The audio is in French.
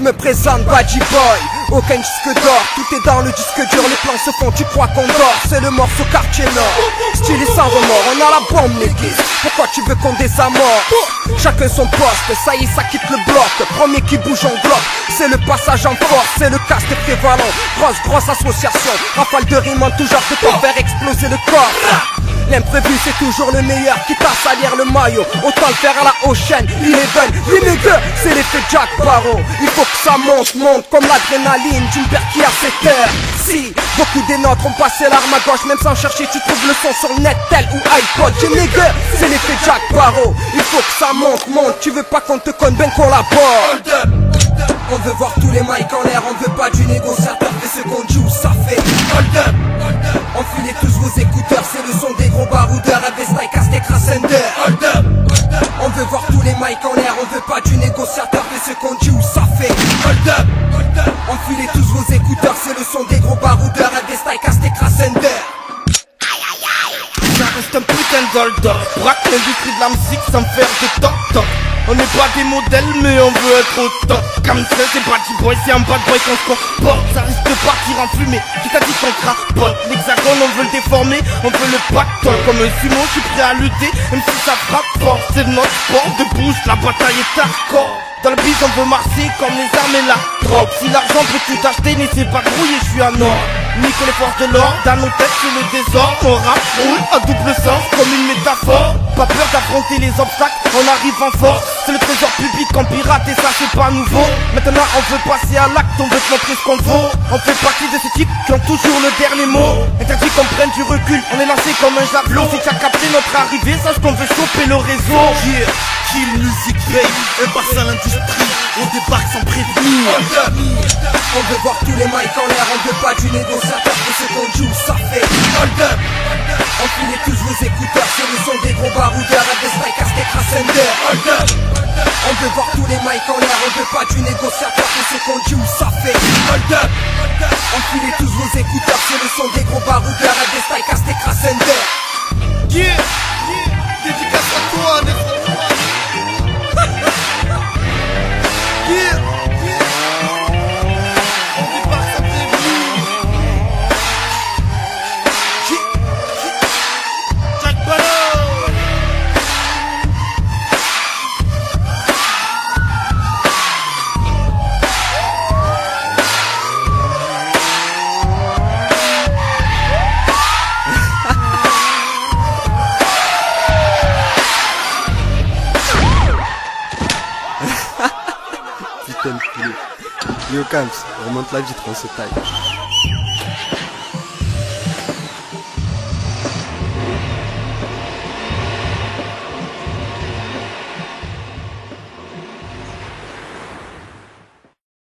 me présente Badgy Boy, aucun disque d'or, tout est dans le disque dur, les plans se font, tu crois qu'on dort, c'est le morceau quartier nord. Stylé sans remords, on a la bombe l'église, pourquoi tu veux qu'on désamorce? Chacun son poste, ça y est ça quitte le bloc, premier qui bouge en bloc, c'est le passage en force, c'est le casque prévalent, grosse association, rafale de rime en tout genre de temps, faire exploser le corps. L'imprévu c'est toujours le meilleur, quitte à salir le maillot, autant le faire à la haute chaîne. Il est gun, c'est l'effet Jack Barrow. Il faut que ça monte comme l'adrénaline d'une paire qui a ses terres. Si, beaucoup des nôtres ont passé l'arme à gauche, même sans chercher tu trouves le son sur le net, tel ou iPod. C'est l'effet Jack Barrow. Il faut que ça monte, tu veux pas qu'on te conne, ben qu'on collabore. On veut voir tous les mics en l'air, on veut pas du négociateur, mais ce qu'on joue ça fait hold up. Enfilez tous vos écouteurs, c'est le son des gros baroudeurs, Avesta, Castek, Rassender. Hold up. On veut voir tous les mics en l'air, on veut pas du négociateur, mais ce qu'on joue ça fait hold up. Enfilez tous vos écouteurs, c'est le son des gros baroudeurs, Avesta, Castek, Rassender. Ça reste un putain d'hold-up, braque l'industrie de la musique sans faire de toc-toc. On n'est pas des modèles mais on veut être au top. Comme ça c'est Badgy Boy, c'est un bad boy qu'on se comporte. Ça risque de partir en fumée, qui t'a dit qu'on crapote. L'hexagone on veut le déformer, on veut le pactole. Comme un sumo je suis prêt à lutter, même si ça frappe fort. C'est notre sport de bouche, la bataille est hardcore. Dans le biz on veut marcher comme les armes et la drogue. Si l'argent peut tout acheter, n'essaie pas de grouiller, je suis un or. Nique les forces de l'ordre, dans nos têtes c'est le désordre. On rap roule à double sens comme une métaphore. Pas peur d'affronter les obstacles, on arrive en force. C'est le trésor public qu'on pirate et ça c'est pas nouveau. Maintenant on veut passer à l'acte, on veut te montrer ce qu'on vaut. On fait partie de ces types qui ont toujours le dernier mot. Interdit qu'on prenne du recul, on est lancé comme un javelot. Si tu as capté notre arrivée, sache qu'on veut choper le réseau. Yeah, kill music babe, on passe à l'industrie, on débarque sans prévenir. On veut voir tous les mics en l'air, on veut pas du négociateur, mais ce qu'on joue ça fait hold up. Enfilez tous vos écouteurs, c'est le son des gros baroudeurs, Avesta, Castek, Rassender. Hold up. On veut voir tous les mics en l'air, on veut pas du négociateur, mais ce qu'on joue ça fait hold up. Enfilez tous vos écouteurs, c'est le son des gros baroudeurs, Avesta, Castek, Rassender. Yeah, dédicace à toi, n'est-ce pas? Yeah, on débarque sans prévenir. Jack Barrow. Putain de poulet. Yo Camps, remonte la vitre, on se taille.